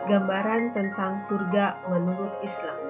Gambaran tentang surga menurut Islam.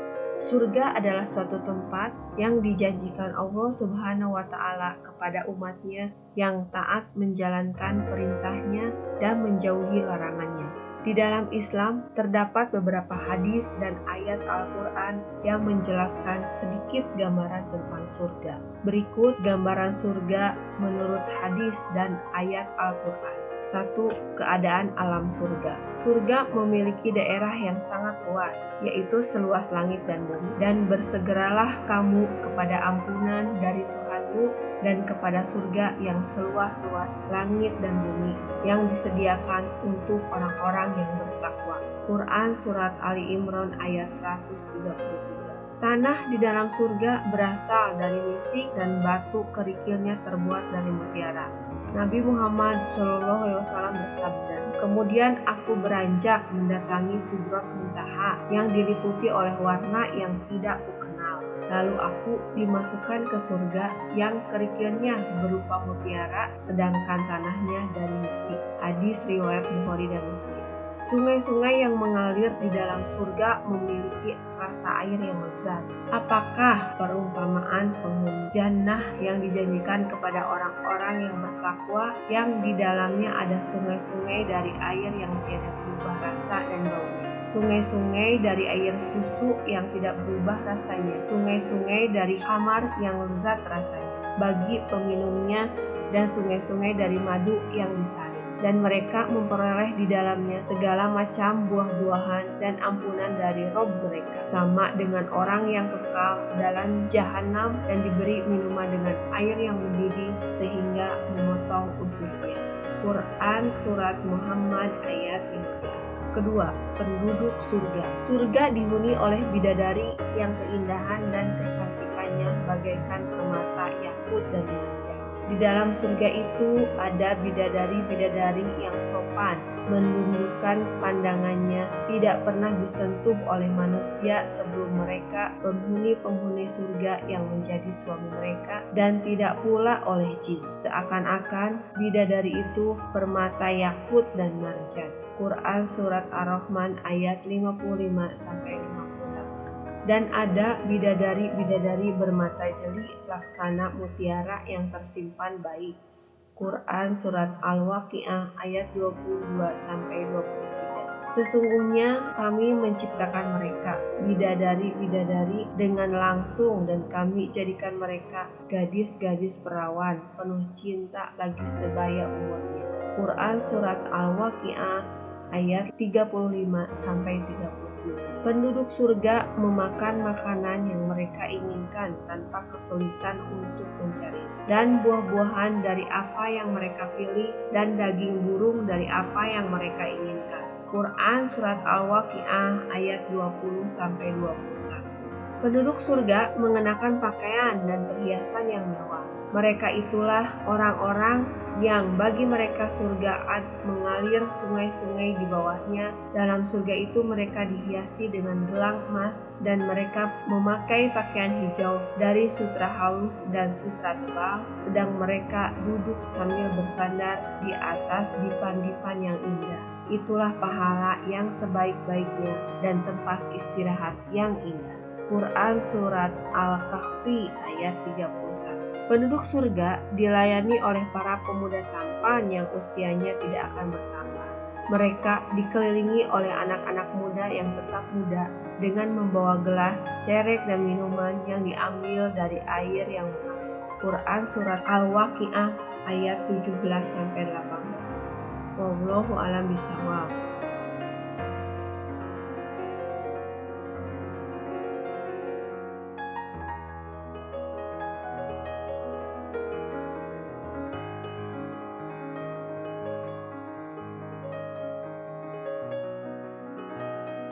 Surga adalah suatu tempat yang dijanjikan Allah Subhanahu wa Ta'ala kepada umatnya yang taat menjalankan perintahnya dan menjauhi larangannya. Di dalam Islam terdapat beberapa hadis dan ayat Al-Quran yang menjelaskan sedikit gambaran tentang surga. Berikut gambaran surga menurut hadis dan ayat Al-Quran. 1. Keadaan alam surga. Surga memiliki daerah yang sangat luas, yaitu seluas langit dan bumi. Dan bersegeralah kamu kepada ampunan dari Tuhanmu dan kepada surga yang seluas-luas langit dan bumi, yang disediakan untuk orang-orang yang bertakwa. Quran Surat Ali Imran ayat 133. Tanah di dalam surga berasal dari misik dan batu kerikilnya terbuat dari mutiara. Nabi Muhammad SAW bersabda, "Kemudian aku beranjak mendatangi Sidrat Muntaha yang diliputi oleh warna yang tidak kukenal. Lalu aku dimasukkan ke surga yang kerikilnya berupa mutiara, sedangkan tanahnya dari misik." Hadis riwayat Bukhari dan Muslim. Sungai-sungai yang mengalir di dalam surga memiliki rasa air yang lezat. Apakah perumpamaan penghuni jannah yang dijanjikan kepada orang-orang yang bertakwa yang di dalamnya ada sungai-sungai dari air yang tidak berubah rasa dan baunya? Sungai-sungai dari air susu yang tidak berubah rasanya, sungai-sungai dari khamar yang lezat rasanya bagi peminumnya, dan sungai-sungai dari madu yang disaring. Dan mereka memperoleh di dalamnya segala macam buah-buahan dan ampunan dari Rob mereka, sama dengan orang yang kekal dalam jahanam dan diberi minuman dengan air yang mendidih sehingga memotong ususnya. Quran Surat Muhammad ayat 15. Kedua, penduduk surga. Surga dihuni oleh bidadari yang keindahan dan kecantikannya bagaikan permata yakut dan marjan. Di dalam surga itu ada bidadari-bidadari yang sopan, menundukkan pandangannya, tidak pernah disentuh oleh manusia sebelum mereka, penghuni-penghuni surga yang menjadi suami mereka, dan tidak pula oleh jin. Seakan-akan bidadari itu permata yakut dan marjan. Quran Surat Ar-Rahman ayat 55-58. Dan ada bidadari-bidadari bermata jeli laksana mutiara yang tersimpan baik. Quran Surat Al-Waqiah ayat 22-23. Sesungguhnya kami menciptakan mereka, bidadari-bidadari, dengan langsung, dan kami jadikan mereka gadis-gadis perawan, penuh cinta lagi sebaya umurnya. Quran Surat Al-Waqiah ayat 35-37. Penduduk surga memakan makanan yang mereka inginkan tanpa kesulitan untuk mencari, dan buah-buahan dari apa yang mereka pilih, dan daging burung dari apa yang mereka inginkan. Quran Surat Al-Waqiah ayat 20-21. Penduduk surga mengenakan pakaian dan perhiasan yang mewah. Mereka itulah orang-orang yang bagi mereka surga mengalir sungai-sungai di bawahnya. Dalam surga itu mereka dihiasi dengan gelang emas, dan mereka memakai pakaian hijau dari sutra halus dan sutra tebal, sedang mereka duduk sambil bersandar di atas dipan-dipan yang indah. Itulah pahala yang sebaik-baiknya dan tempat istirahat yang indah. Quran Surat Al-Kahfi ayat 31. Penduduk surga dilayani oleh para pemuda tampan yang usianya tidak akan bertambah. Mereka dikelilingi oleh anak-anak muda yang tetap muda dengan membawa gelas, cerek, dan minuman yang diambil dari air yang mengalir. Quran Surat Al-Waqiah ayat 17-18. Wallahu a'lam bishawab.